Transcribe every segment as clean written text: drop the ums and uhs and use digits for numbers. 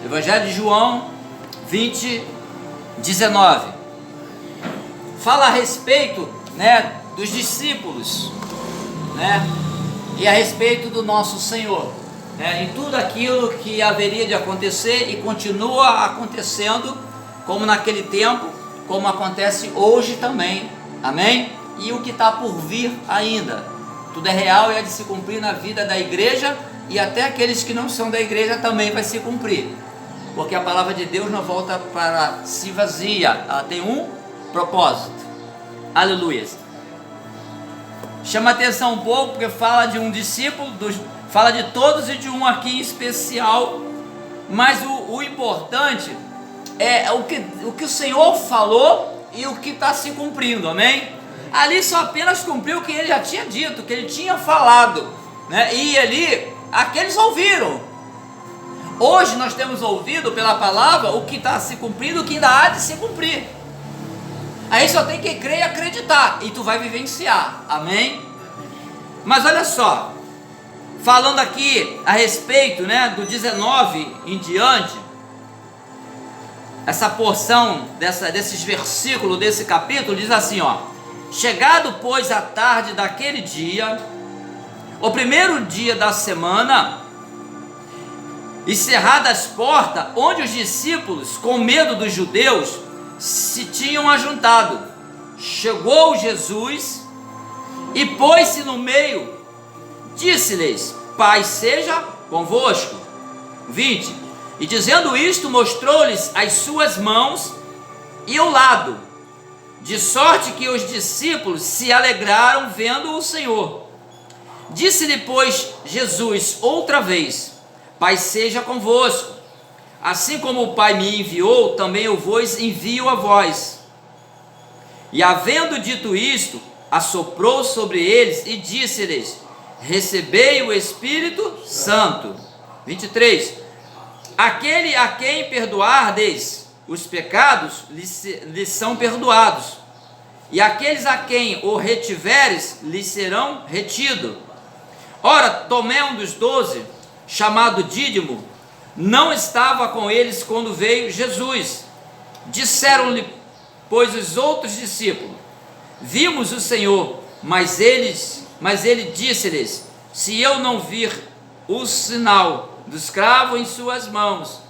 Evangelho de João 20, 19. Fala a respeito, né, dos discípulos, né, e a respeito do nosso Senhor, né, em tudo aquilo que haveria de acontecer e continua acontecendo, como naquele tempo, como acontece hoje também, amém? E o que está por vir ainda, tudo é real e é de se cumprir na vida da igreja, e até aqueles que não são da igreja também vai se cumprir, porque a palavra de Deus não volta para si vazia, ela tem um propósito. Aleluia. Chama atenção um pouco, porque fala de um discípulo, fala de todos e de um aqui em especial, mas o importante é o que o Senhor falou e o que está se cumprindo, amém? Ali só apenas cumpriu o que ele já tinha dito, o que ele tinha falado, né? E ali, aqueles ouviram. Hoje nós temos ouvido pela palavra o que está se cumprindo, o que ainda há de se cumprir. Aí só tem que crer e acreditar, e tu vai vivenciar, amém? Mas olha só, falando aqui a respeito, né, do 19 em diante, essa porção desses versículos desse capítulo diz assim, ó: chegado pois a tarde daquele dia, o primeiro dia da semana, e cerradas as portas, onde os discípulos, com medo dos judeus, se tinham ajuntado, chegou Jesus e pôs-se no meio, disse-lhes: paz seja convosco. 20. E dizendo isto, mostrou-lhes as suas mãos e o lado, de sorte que os discípulos se alegraram vendo o Senhor. Disse-lhe, pois, Jesus outra vez: paz seja convosco. Assim como o Pai me enviou, também eu vos envio a vós. E havendo dito isto, assoprou sobre eles e disse-lhes: recebei o Espírito Santo. 23. Aquele a quem perdoardes os pecados, lhes são perdoados, e aqueles a quem o retiveres, lhes serão retidos. Ora, Tomé, um dos 12, chamado Dídimo, não estava com eles quando veio Jesus. Disseram-lhe, pois, os outros discípulos: vimos o Senhor. Mas ele disse-lhes: se eu não vir o sinal do escravo em suas mãos,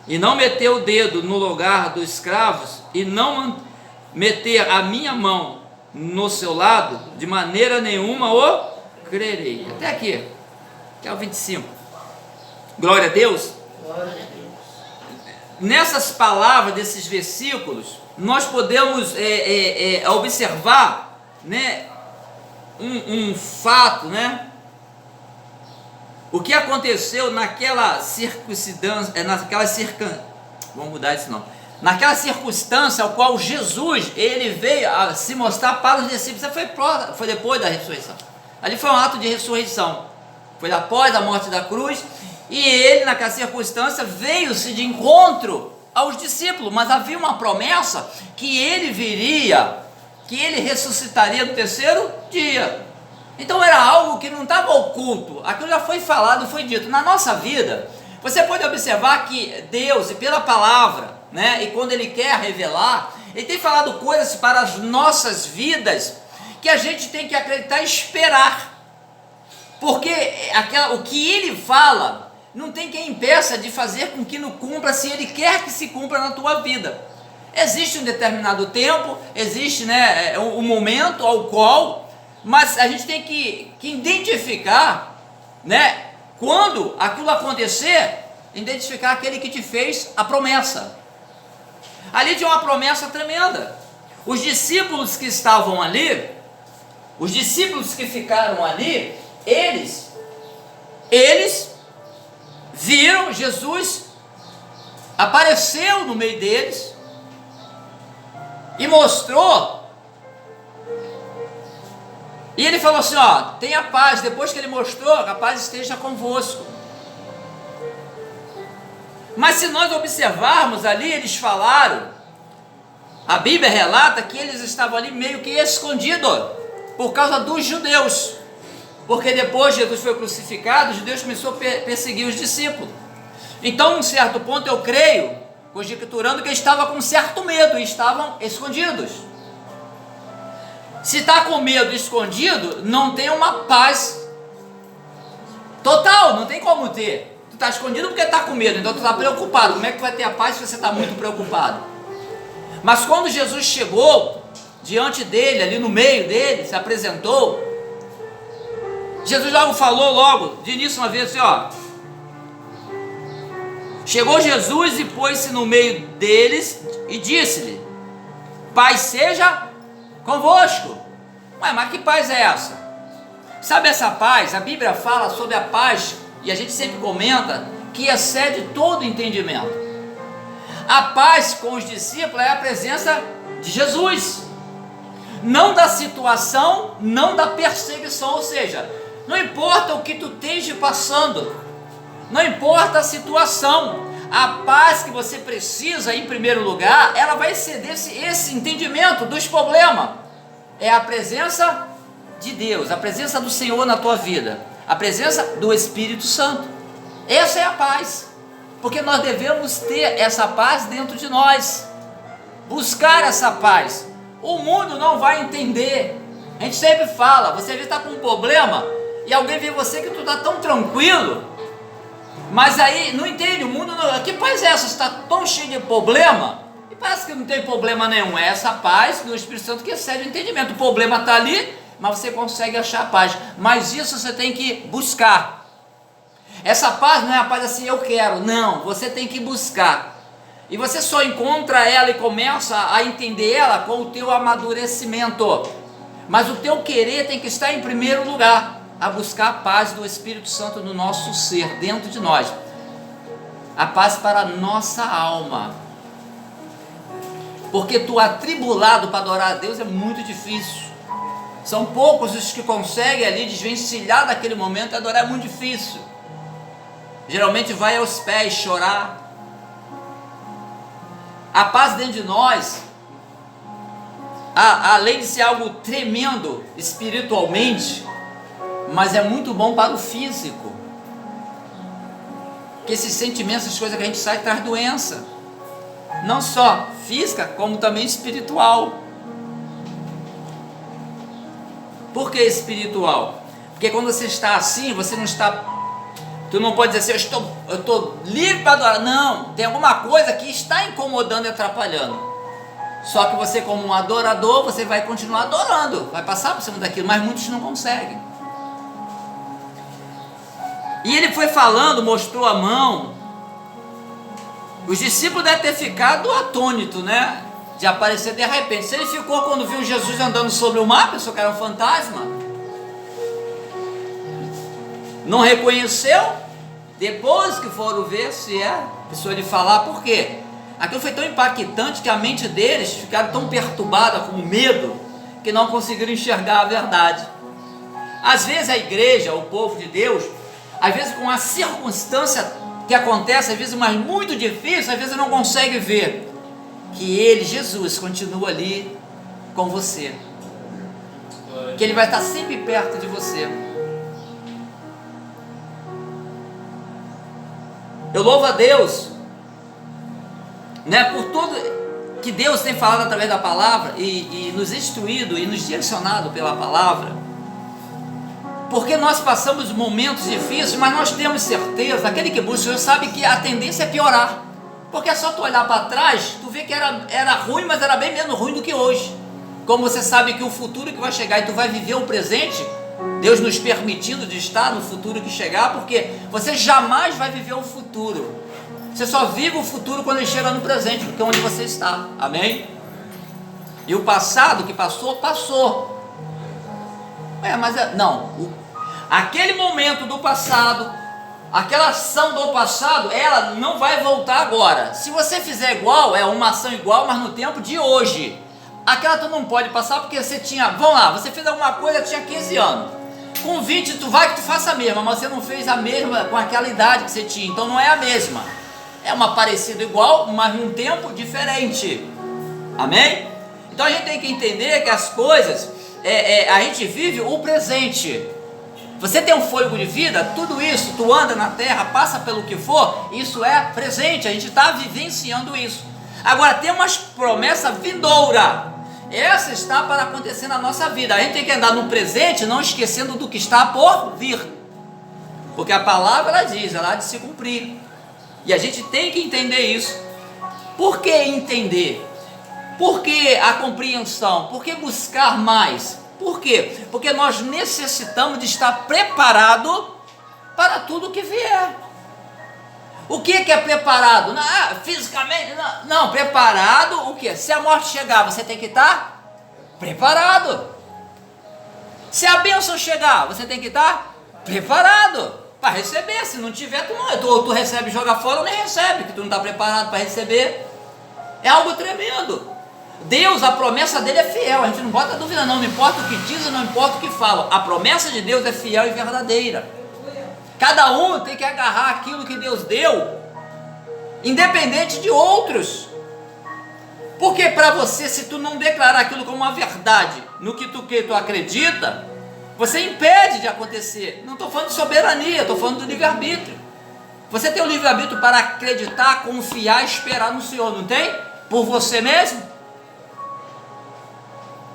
e não meter o dedo no lugar dos escravos, e não meter a minha mão no seu lado, de maneira nenhuma o crerei. Até aqui, que é o 25. Glória a Deus. Glória a Deus. Nessas palavras, desses versículos, nós podemos observar, né, um fato, né? O que aconteceu naquela circunstância, naquela circunstância ao qual Jesus, ele veio a se mostrar para os discípulos. Isso foi depois da ressurreição. Ali foi um ato de ressurreição, foi após a morte da cruz, e ele naquela circunstância veio-se de encontro aos discípulos, mas havia uma promessa que ele viria, que ele ressuscitaria no terceiro dia. Então era algo que não estava oculto, aquilo já foi falado, foi dito. Na nossa vida, você pode observar que Deus, e pela palavra, né, e quando Ele quer revelar, Ele tem falado coisas para as nossas vidas, que a gente tem que acreditar e esperar, porque o que Ele fala, não tem quem impeça de fazer com que não cumpra, se Ele quer que se cumpra na tua vida. Existe um determinado tempo, existe, né, um momento ao qual, mas a gente tem que identificar, né, quando aquilo acontecer, identificar aquele que te fez a promessa. Ali tinha uma promessa tremenda. Os discípulos que estavam ali, os discípulos que ficaram ali, eles viram Jesus, apareceu no meio deles e mostrou. E ele falou assim, ó, tenha paz. Depois que ele mostrou, a paz esteja convosco. Mas se nós observarmos ali, eles falaram, a Bíblia relata que eles estavam ali meio que escondidos, por causa dos judeus. Porque depois Jesus foi crucificado, os judeus começaram a perseguir os discípulos. Então, num certo ponto, eu creio, conjecturando que ele estava com certo medo e estavam escondidos. Se está com medo escondido, não tem uma paz total, não tem como ter. Tu está escondido porque está com medo, então tu está preocupado. Como é que tu vai ter a paz se você está muito preocupado? Mas quando Jesus chegou diante dele, ali no meio dele, se apresentou, Jesus logo falou, logo, de início uma vez assim, ó. Chegou Jesus e pôs-se no meio deles e disse-lhe: paz seja convosco. Ué, mas que paz é essa? Sabe essa paz? A Bíblia fala sobre a paz, e a gente sempre comenta, que excede todo entendimento. A paz com os discípulos é a presença de Jesus, não da situação, não da perseguição, ou seja, não importa o que tu esteja passando, não importa a situação, a paz que você precisa em primeiro lugar, ela vai exceder esse entendimento dos problemas. É a presença de Deus, a presença do Senhor na tua vida, a presença do Espírito Santo. Essa é a paz, porque nós devemos ter essa paz dentro de nós, buscar essa paz. O mundo não vai entender. A gente sempre fala, você está com um problema e alguém vê você que tu está tão tranquilo, mas aí não entende, o mundo não, que paz é essa? Você está tão cheio de problema e parece que não tem problema nenhum. É essa paz do Espírito Santo que excede o entendimento. O problema está ali, mas você consegue achar a paz, mas isso você tem que buscar. Essa paz não é a paz assim, eu quero, não, você tem que buscar, e você só encontra ela e começa a entender ela com o teu amadurecimento, mas o teu querer tem que estar em primeiro lugar, a buscar a paz do Espírito Santo no nosso ser, dentro de nós, a paz para a nossa alma, porque tu atribulado para adorar a Deus é muito difícil. São poucos os que conseguem ali desvencilhar daquele momento e adorar, é muito difícil. Geralmente vai aos pés chorar. A paz dentro de nós, além de ser algo tremendo espiritualmente, mas é muito bom para o físico. Que esses sentimentos, essas coisas que a gente sai, traz doença. Não só física, como também espiritual. Por que espiritual? Porque quando você está assim, você não está, tu não pode dizer assim, eu estou livre para adorar. Não, tem alguma coisa que está incomodando e atrapalhando. Só que você, como um adorador, você vai continuar adorando, vai passar por cima daquilo, mas muitos não conseguem. E ele foi falando, mostrou a mão. Os discípulos devem ter ficado atônitos, né? De aparecer de repente. Se ele ficou quando viu Jesus andando sobre o mar, pensou que era um fantasma, não reconheceu, depois que foram ver se é pessoa de falar. Por quê? Aquilo foi tão impactante que a mente deles ficaram tão perturbada com medo, que não conseguiram enxergar a verdade. Às vezes a igreja, o povo de Deus, às vezes com a circunstância que acontece, às vezes mas muito difícil, às vezes não consegue ver que ele, Jesus, continua ali com você, que ele vai estar sempre perto de você. Eu louvo a Deus, né, por tudo que Deus tem falado através da palavra e nos instruído e nos direcionado pela palavra, porque nós passamos momentos difíceis, mas nós temos certeza, aquele que busca o Senhor sabe que a tendência é piorar. Porque é só tu olhar para trás, tu vê que era ruim, mas era bem menos ruim do que hoje. Como você sabe que o futuro que vai chegar e tu vai viver o presente, Deus nos permitindo de estar no futuro que chegar, porque você jamais vai viver o futuro. Você só vive o futuro quando ele chega no presente, porque é onde você está. Amém? E o passado que passou, passou. Aquele momento do passado, aquela ação do passado, ela não vai voltar agora. Se você fizer igual, é uma ação igual, mas no tempo de hoje. Aquela tu não pode passar porque você tinha, vamos lá, você fez alguma coisa, tinha 15 anos. Com 20 tu vai que tu faça a mesma, mas você não fez a mesma com aquela idade que você tinha, então não é a mesma. É uma parecida igual, mas num tempo diferente. Amém? Então a gente tem que entender que as coisas, a gente vive o presente. Você tem um fôlego de vida, tudo isso, tu anda na terra, passa pelo que for, isso é presente, a gente está vivenciando isso. Agora tem umas promessas vindoura, essa está para acontecer na nossa vida. A gente tem que andar no presente, não esquecendo do que está por vir, porque a palavra ela diz, ela há de se cumprir, e a gente tem que entender isso. Por que entender? Por que a compreensão? Por que buscar mais? Por quê? Porque nós necessitamos de estar preparado para tudo que vier. O que é preparado? Fisicamente? Não, preparado o quê? Se a morte chegar, você tem que estar preparado. Se a bênção chegar, você tem que estar preparado para receber. Se não tiver, tu recebe e joga fora ou nem recebe, que tu não está preparado para receber. É algo tremendo. Deus, a promessa dele é fiel, a gente não bota dúvida não importa o que dizem, não importa o que falam, a promessa de Deus é fiel e verdadeira. Cada um tem que agarrar aquilo que Deus deu, independente de outros. Porque para você, se tu não declarar aquilo como uma verdade, no que tu acredita, você impede de acontecer. Não estou falando de soberania, estou falando do livre-arbítrio. Você tem o livre-arbítrio para acreditar, confiar, esperar no Senhor, não tem? Por você mesmo.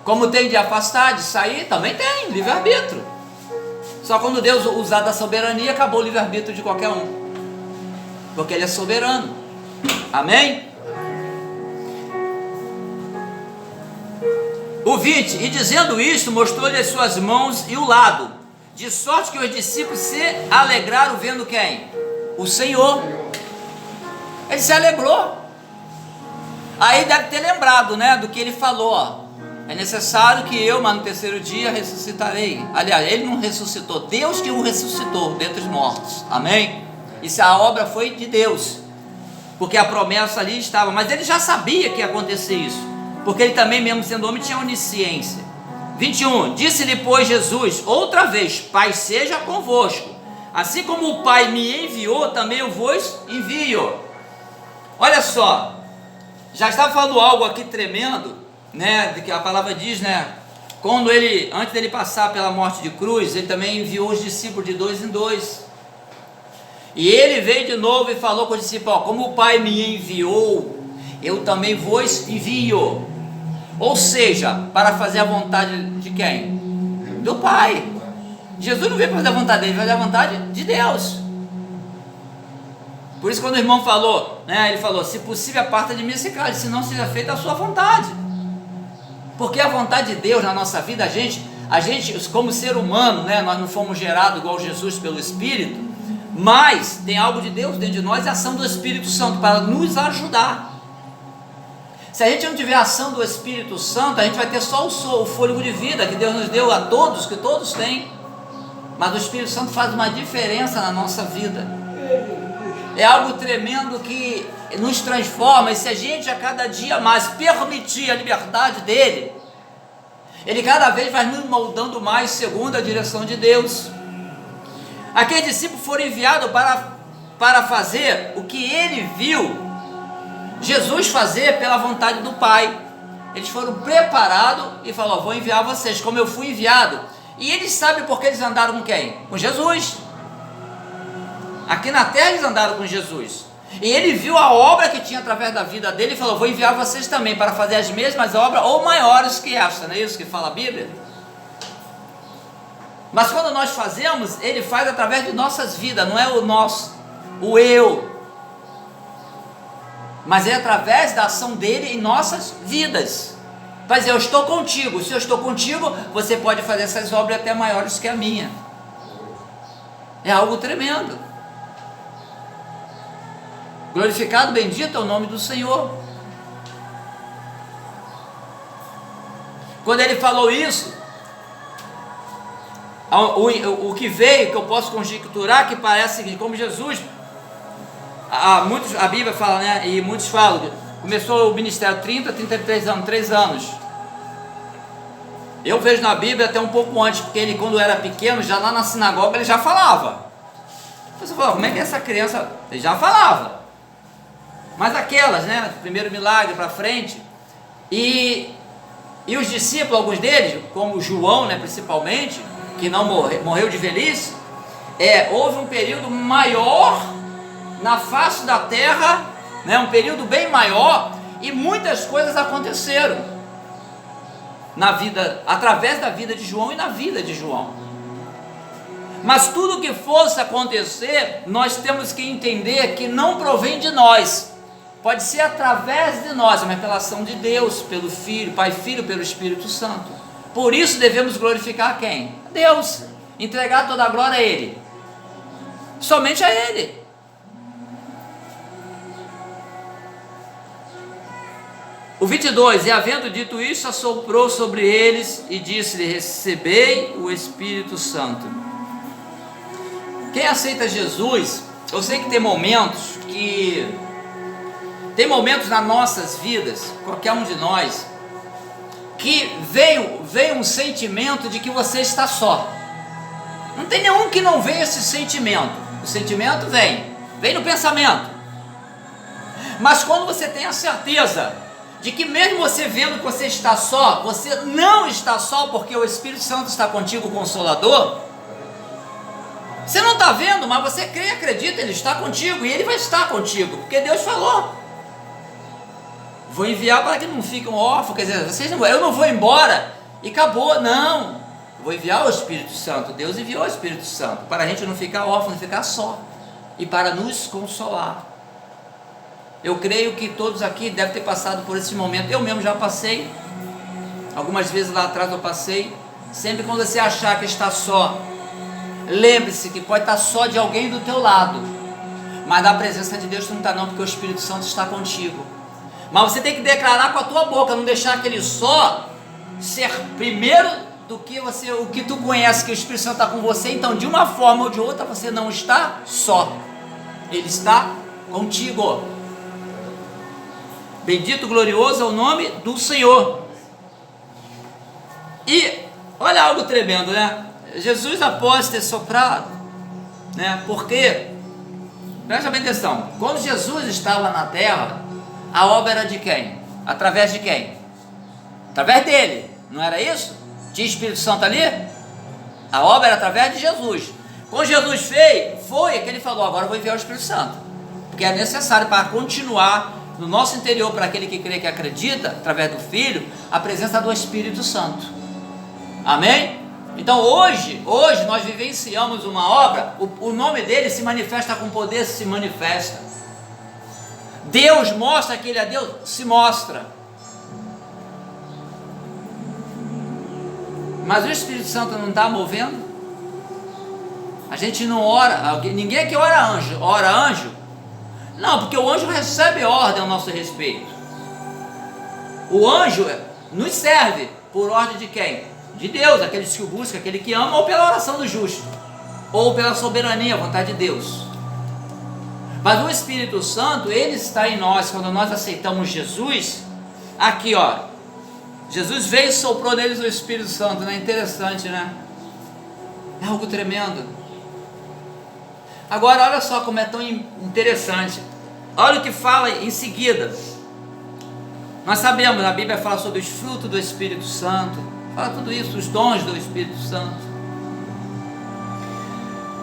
Como tem de afastar, de sair, também tem livre-arbítrio. Só quando Deus usar da soberania, acabou o livre-arbítrio de qualquer um, porque Ele é soberano. Amém? O 20, e dizendo isto, mostrou-lhe as suas mãos e o lado, de sorte que os discípulos se alegraram vendo quem? O Senhor. Ele se alegrou. Aí deve ter lembrado, né, do que ele falou, ó. É necessário que eu, mas no terceiro dia, ressuscitarei. Aliás, ele não ressuscitou, Deus que o ressuscitou dentre os mortos. Amém? Isso, a obra foi de Deus, porque a promessa ali estava, mas ele já sabia que ia acontecer isso, porque ele também, mesmo sendo homem, tinha onisciência. 21, disse-lhe, pois, Jesus, outra vez, Pai seja convosco, assim como o Pai me enviou, também eu vos envio. Olha só, já estava falando algo aqui tremendo, né, de que a palavra diz, né, quando ele, antes dele passar pela morte de cruz, ele também enviou os discípulos de 2 em 2, e ele veio de novo e falou com os discípulos, ó, como o Pai me enviou, eu também vos envio, ou seja, para fazer a vontade de quem? Do Pai. Jesus não veio para fazer a vontade dele, veio fazer a vontade de Deus. Por isso quando o irmão falou, né, ele falou, se possível aparta de mim esse cálice, se não seja feita a sua vontade. Porque a vontade de Deus na nossa vida, a gente como ser humano, né, nós não fomos gerados igual Jesus pelo Espírito, mas tem algo de Deus dentro de nós, a ação do Espírito Santo para nos ajudar. Se a gente não tiver a ação do Espírito Santo, a gente vai ter só o fôlego de vida que Deus nos deu a todos, que todos têm, mas o Espírito Santo faz uma diferença na nossa vida. É algo tremendo que nos transforma, e se a gente a cada dia mais permitir a liberdade dele, ele cada vez vai nos moldando mais segundo a direção de Deus. Aqueles discípulos foram enviados para fazer o que ele viu Jesus fazer pela vontade do Pai. Eles foram preparados e falou, vou enviar vocês como eu fui enviado. E eles sabem porque eles andaram com quem? Com Jesus. Aqui na terra eles andaram com Jesus, e ele viu a obra que tinha através da vida dele e falou, vou enviar vocês também para fazer as mesmas obras ou maiores que esta, não é isso que fala a Bíblia? Mas quando nós fazemos, ele faz através de nossas vidas, não é o eu, mas é através da ação dele em nossas vidas. Vai dizer, eu estou contigo, se eu estou contigo, você pode fazer essas obras até maiores que a minha. É algo tremendo. Glorificado, bendito é o nome do Senhor. Quando ele falou isso, o que veio, que eu posso conjecturar, que parece que como Jesus, a Bíblia fala, né, e muitos falam, começou o ministério 33 anos, 3 anos. Eu vejo na Bíblia até um pouco antes, porque ele quando era pequeno, já lá na sinagoga ele já falava. Você fala, como é que essa criança, ele já falava. Mas aquelas, né, primeiro milagre para frente, e os discípulos, alguns deles, como João, né, principalmente, que não morreu de velhice, houve um período maior na face da terra, né, um período bem maior, e muitas coisas aconteceram na vida, através da vida de João e na vida de João. Mas tudo que fosse acontecer, nós temos que entender que não provém de nós, pode ser através de nós, mas pela ação de Deus, pelo Filho, Pai, Filho, pelo Espírito Santo. Por isso devemos glorificar quem? Deus, entregar toda a glória a Ele, somente a Ele. O 22, e havendo dito isso, assoprou sobre eles e disse-lhe: recebei o Espírito Santo. Quem aceita Jesus, eu sei que tem momentos nas nossas vidas, qualquer um de nós, que veio um sentimento de que você está só. Não tem nenhum que não venha esse sentimento. O sentimento vem no pensamento. Mas quando você tem a certeza de que mesmo você vendo que você está só, você não está só, porque o Espírito Santo está contigo, o Consolador. Você não está vendo, mas você crê e acredita, Ele está contigo, e Ele vai estar contigo, porque Deus falou: vou enviar para que não fiquem órfãos, quer dizer, eu não vou embora e acabou, não, vou enviar o Espírito Santo. Deus enviou o Espírito Santo para a gente não ficar órfão, não ficar só, e para nos consolar. Eu creio que todos aqui devem ter passado por esse momento. Eu mesmo já passei, algumas vezes lá atrás eu passei. Sempre quando você achar que está só, lembre-se que pode estar só de alguém do teu lado, mas da presença de Deus tu não está não, porque o Espírito Santo está contigo. Mas você tem que declarar com a tua boca, não deixar aquele só ser primeiro do que o que tu conhece, que o Espírito Santo está com você. Então, de uma forma ou de outra, você não está só, Ele está contigo. Bendito, glorioso é o nome do Senhor. E olha algo tremendo, né? Jesus, após ter soprado, né? Porque, presta bem atenção, quando Jesus estava na terra, a obra era de quem? Através de quem? Através dele, não era isso? Tinha Espírito Santo ali? A obra era através de Jesus. Quando Jesus foi que ele falou: agora eu vou enviar o Espírito Santo, porque é necessário para continuar no nosso interior, para aquele que crê, que acredita, através do Filho, a presença do Espírito Santo. Amém? Então hoje nós vivenciamos uma obra, o nome dele se manifesta com poder, se manifesta. Deus mostra que Ele é Deus, se mostra. Mas o Espírito Santo não está movendo? A gente não ora, ninguém aqui ora anjo? Não, porque o anjo recebe ordem ao nosso respeito. O anjo nos serve por ordem de quem? De Deus, aqueles que o buscam, aquele que ama, ou pela oração do justo, ou pela soberania, a vontade de Deus. Mas o Espírito Santo, Ele está em nós, quando nós aceitamos Jesus. Aqui ó, Jesus veio e soprou neles o Espírito Santo, não é interessante, né? É algo tremendo. Agora olha só como é tão interessante. Olha o que fala em seguida. Nós sabemos, a Bíblia fala sobre os frutos do Espírito Santo, fala tudo isso, os dons do Espírito Santo.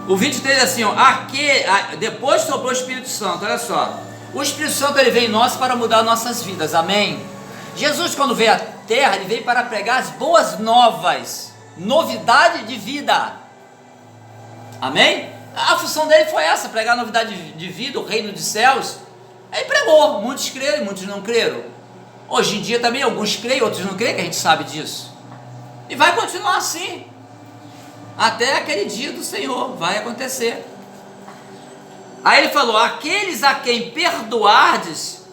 O 23 é assim, ó, depois soprou o Espírito Santo. Olha só, o Espírito Santo ele vem em nós para mudar nossas vidas, amém? Jesus, quando veio à terra, ele veio para pregar as boas novas, novidade de vida, amém? A função dele foi essa, pregar a novidade de vida, o reino dos céus. Aí pregou, muitos creram e muitos não creram. Hoje em dia também alguns creem, outros não creem, que a gente sabe disso. E vai continuar assim, até aquele dia do Senhor, vai acontecer. Aí ele falou: aqueles a quem perdoardes,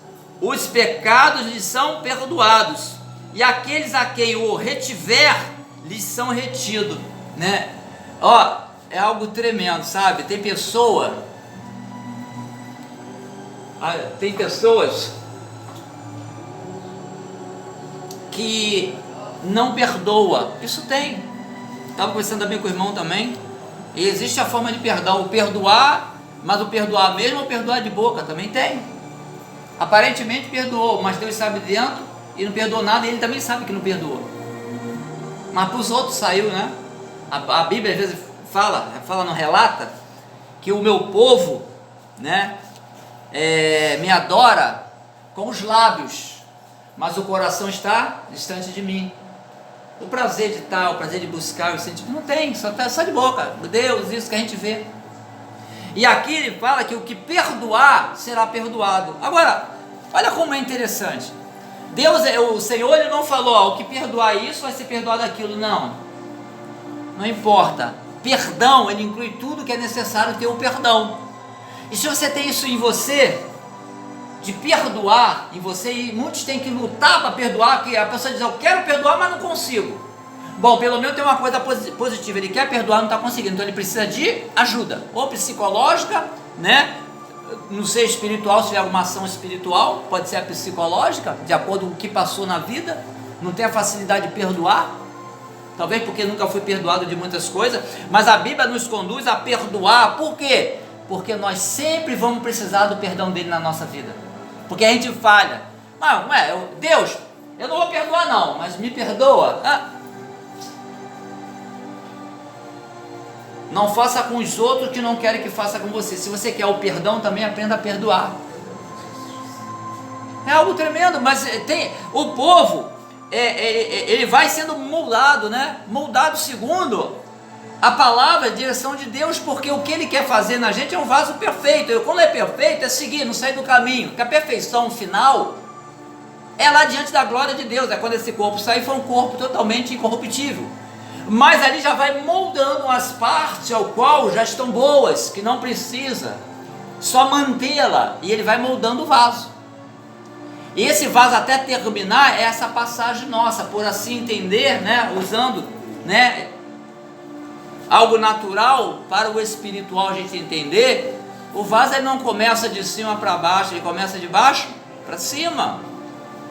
os pecados lhes são perdoados, e aqueles a quem o retiver, lhes são retidos, né? Ó, é algo tremendo, sabe? Tem pessoas que não perdoa. Isso tem. Estava conversando também com o irmão também. E existe a forma de perdão, o perdoar, mas o perdoar mesmo ou perdoar de boca também tem. Aparentemente perdoou, mas Deus sabe dentro e não perdoou nada, e ele também sabe que não perdoou. Mas para os outros saiu, né? A Bíblia às vezes fala, não relata, que o meu povo, né, me adora com os lábios, mas o coração está distante de mim. O prazer de estar, o prazer de buscar, o sentimento, não tem, só de boca. Deus, isso que a gente vê. E aqui ele fala que o que perdoar será perdoado. Agora, olha como é interessante. Deus, o Senhor, ele não falou, ó, o que perdoar isso vai ser perdoado aquilo. Não importa. Perdão, ele inclui tudo que é necessário ter o perdão. E se você tem isso em você, de perdoar em você, e muitos têm que lutar para perdoar, que a pessoa diz, eu quero perdoar, mas não consigo. Bom, pelo menos tem uma coisa positiva, ele quer perdoar, não está conseguindo, então ele precisa de ajuda, ou psicológica, né? Não sei, espiritual, se tiver alguma ação espiritual, pode ser a psicológica, de acordo com o que passou na vida, não tem a facilidade de perdoar, talvez porque nunca foi perdoado de muitas coisas, mas a Bíblia nos conduz a perdoar. Por quê? Porque nós sempre vamos precisar do perdão dele na nossa vida. Porque a gente falha. Deus, eu não vou perdoar não, mas me perdoa. Não faça com os outros que não querem que faça com você. Se você quer o perdão, também aprenda a perdoar. É algo tremendo, mas o povo, ele vai sendo moldado, né? Moldado segundo a palavra, a direção de Deus, porque o que ele quer fazer na gente é um vaso perfeito. Quando é perfeito, é seguir, não sair do caminho, porque a perfeição final é lá diante da glória de Deus, é quando esse corpo sair, foi um corpo totalmente incorruptível, mas ali já vai moldando as partes ao qual já estão boas, que não precisa só mantê-la, e ele vai moldando o vaso, e esse vaso até terminar é essa passagem nossa, por assim entender, né, usando, né, algo natural para o espiritual a gente entender. O vaso ele não começa de cima para baixo, ele começa de baixo para cima,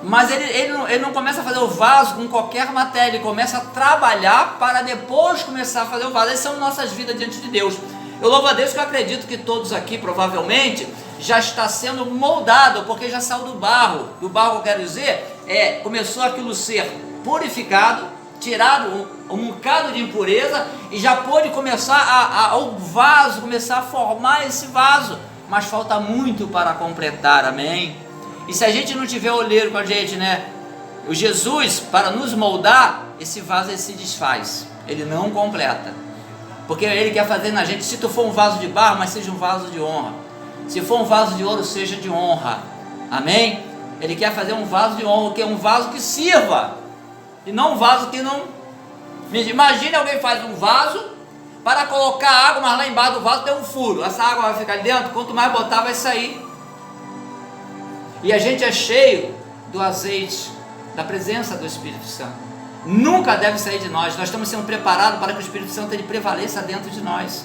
mas ele não começa a fazer o vaso com qualquer matéria, ele começa a trabalhar para depois começar a fazer o vaso. Essas são nossas vidas diante de Deus. Eu louvo a Deus que eu acredito que todos aqui provavelmente já está sendo moldado, porque já saiu do barro que eu quero dizer, começou aquilo ser purificado, tirado um bocado de impureza, e já pôde começar o vaso, começar a formar esse vaso, mas falta muito para completar, amém? E se a gente não tiver olheiro com a gente, né, o Jesus, para nos moldar, esse vaso ele se desfaz, ele não completa, porque ele quer fazer na gente, se tu for um vaso de barro, mas seja um vaso de honra, se for um vaso de ouro, seja de honra, amém? Ele quer fazer um vaso de honra, que é um vaso que sirva, e não um vaso que não... Imagine alguém faz um vaso para colocar água, mas lá embaixo do vaso tem um furo, essa água vai ficar dentro, quanto mais botar vai sair. E a gente é cheio do azeite, da presença do Espírito Santo, nunca deve sair de nós. Nós estamos sendo preparados para que o Espírito Santo ele prevaleça dentro de nós,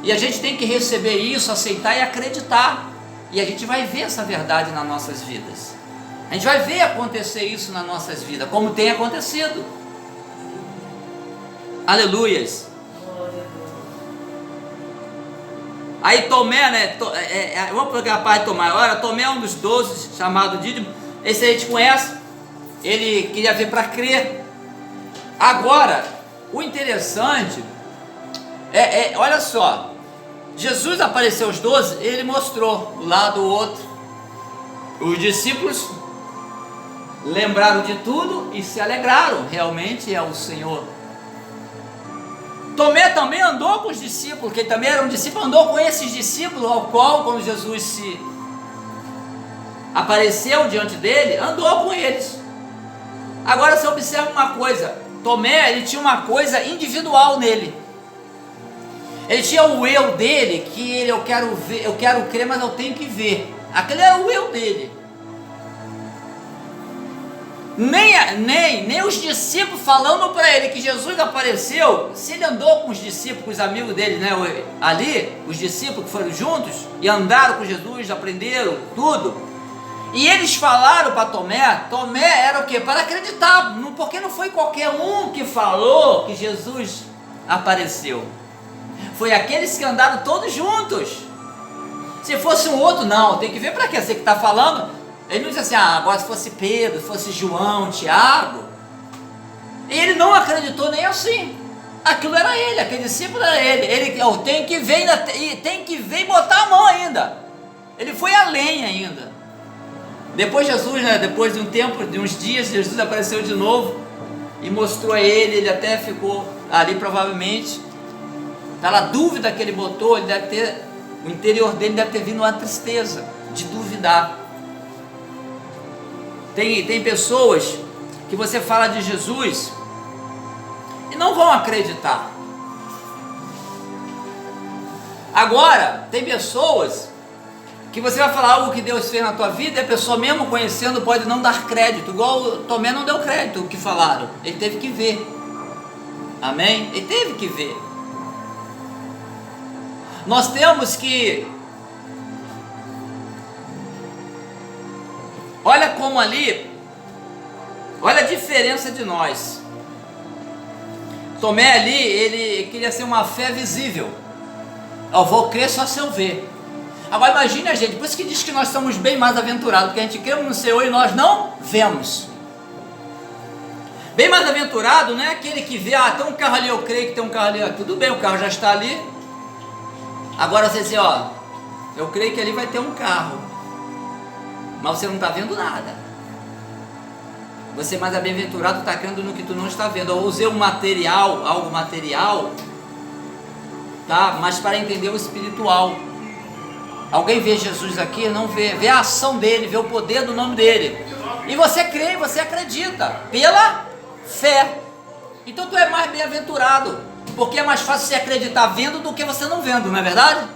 e a gente tem que receber isso, aceitar e acreditar, e a gente vai ver essa verdade nas nossas vidas. A gente vai ver acontecer isso nas nossas vidas, como tem acontecido. Aleluias. Aí Tomé, né? Vamos pegar a parte de Tomé. Olha, Tomé é um dos 12, chamado Dídimo. Esse a gente conhece. Ele queria ver para crer. Agora, o interessante olha só. Jesus apareceu aos 12, ele mostrou o lado do outro. Os discípulos lembraram de tudo e se alegraram, realmente é o Senhor. Tomé também andou com os discípulos, que ele também era um discípulo, andou com esses discípulos, ao qual, quando Jesus se apareceu diante dele, andou com eles. Agora você observa uma coisa, Tomé, ele tinha uma coisa individual nele. Ele tinha o eu dele, que eu quero ver, eu quero crer, mas eu tenho que ver. Aquele era o eu dele. Nem os discípulos falando para ele que Jesus apareceu, se ele andou com os discípulos, com os amigos dele, né, ali, os discípulos que foram juntos e andaram com Jesus, aprenderam tudo, e eles falaram para Tomé era o que? Para acreditar, porque não foi qualquer um que falou que Jesus apareceu, foi aqueles que andaram todos juntos. Se fosse um outro, não, tem que ver para quê? Você que está falando. Ele não disse assim, agora se fosse Pedro, se fosse João, Tiago, E ele não acreditou nem assim. Aquilo era ele, aquele discípulo era ele. Ele tem que ver e botar a mão ainda. Ele foi além ainda. Depois Jesus, depois de um tempo, de uns dias, Jesus apareceu de novo e mostrou a ele. Ele até ficou ali, provavelmente, pela dúvida que ele botou, o interior dele deve ter vindo uma tristeza de duvidar. Tem pessoas que você fala de Jesus e não vão acreditar. Agora, tem pessoas que você vai falar algo que Deus fez na tua vida e a pessoa, mesmo conhecendo, pode não dar crédito, igual Tomé não deu crédito o que falaram. Ele teve que ver. Amém? Ele teve que ver. Nós temos que... Olha como ali, olha a diferença de nós. Tomé ali, ele queria ser uma fé visível. Eu vou crer só se eu ver. Agora imagine a gente, por isso que diz que nós somos bem mais aventurados, porque a gente crê no Senhor e nós não vemos. Bem mais aventurado não é aquele que vê, tem um carro ali, eu creio que tem um carro ali, tudo bem, o carro já está ali. Agora você diz, eu creio que ali vai ter um carro, mas você não está vendo nada. Você mais bem-aventurado está crendo no que tu não está vendo. Eu usei algo material, tá? Mas para entender o espiritual. Alguém vê Jesus aqui, não vê a ação dele, vê o poder do nome dele. E você crê, você acredita, pela fé. Então tu é mais bem-aventurado, porque é mais fácil você acreditar vendo do que você não vendo, não é verdade?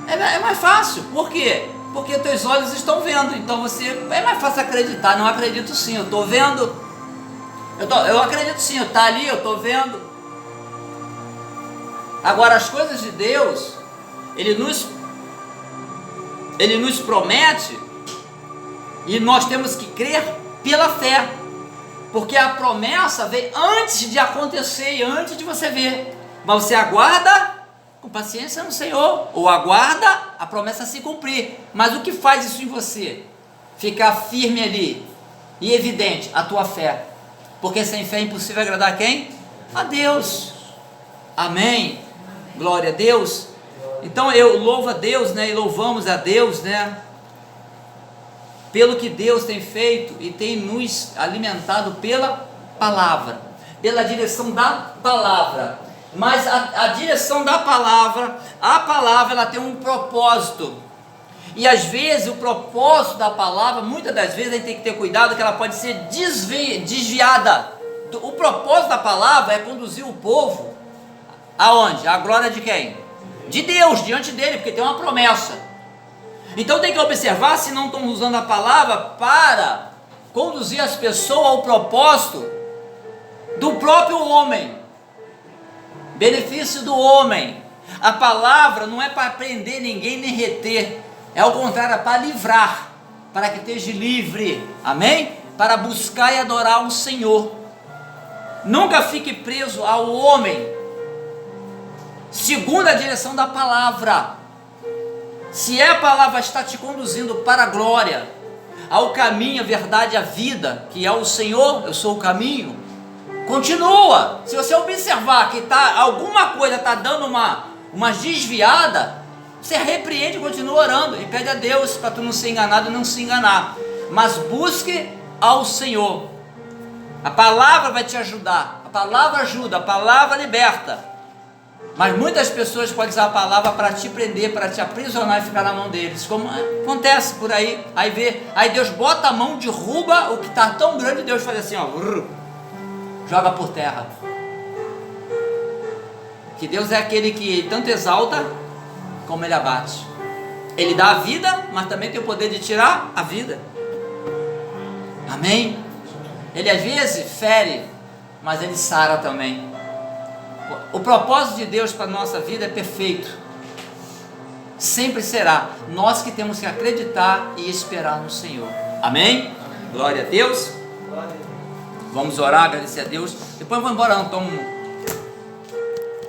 É mais fácil, por quê? Porque teus olhos estão vendo, então é mais fácil acreditar. Não acredito sim, eu estou vendo, eu acredito sim, está ali, eu estou vendo. Agora as coisas de Deus, Ele nos promete, e nós temos que crer pela fé, porque a promessa vem antes de acontecer e antes de você ver, mas você aguarda com paciência no Senhor, ou aguarda a promessa se cumprir. Mas o que faz isso em você? Ficar firme ali e evidente a tua fé, porque sem fé é impossível agradar quem? A Deus. Amém? Glória a Deus. Então eu louvo a Deus, e louvamos a Deus, pelo que Deus tem feito e tem nos alimentado pela palavra, pela direção da palavra. Mas a direção da palavra, a palavra ela tem um propósito. E às vezes o propósito da palavra, muitas das vezes a gente tem que ter cuidado que ela pode ser desviada. O propósito da palavra é conduzir o povo aonde? A glória de quem? De Deus, diante dele, porque tem uma promessa. Então tem que observar se não estão usando a palavra para conduzir as pessoas ao propósito do próprio homem, benefício do homem. A palavra não é para prender ninguém nem reter, é ao contrário, é para livrar, para que esteja livre, amém? Para buscar e adorar o Senhor. Nunca fique preso ao homem, segundo a direção da palavra. Se a palavra está te conduzindo para a glória, ao caminho, a verdade, a vida, que é o Senhor, eu sou o caminho, continua. Se você observar que alguma coisa está dando uma desviada, você repreende e continua orando, e pede a Deus para tu não ser enganado e não se enganar, mas busque ao Senhor. A palavra vai te ajudar, a palavra ajuda, a palavra liberta. Mas muitas pessoas podem usar a palavra para te prender, para te aprisionar e ficar na mão deles, como acontece por aí. Aí Deus bota a mão, derruba o que está tão grande, Deus faz assim, joga por terra. Que Deus é aquele que tanto exalta como Ele abate. Ele dá a vida, mas também tem o poder de tirar a vida. Amém? Ele às vezes fere, mas Ele sara também. O propósito de Deus para a nossa vida é perfeito, sempre será. Nós que temos que acreditar e esperar no Senhor. Amém? Glória a Deus. Vamos orar, agradecer a Deus. Depois vamos embora, não,